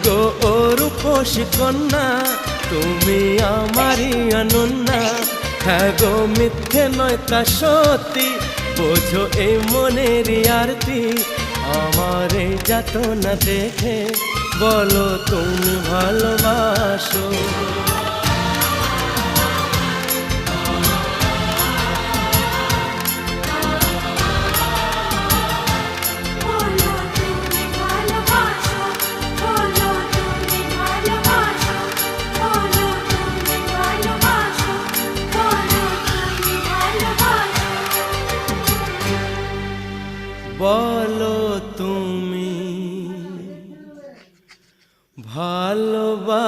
গো ও রূপসী কন্যা, তুমি আমারই অনন্যা। হ্যাঁ গো মিথ্যে নয় তা সত্যি, বোঝো এই মনেরই আরতি। আমার এই যাতনা দেখে বলো তুমি ভালোবাসো। বলো তুমি ভালোবাসো।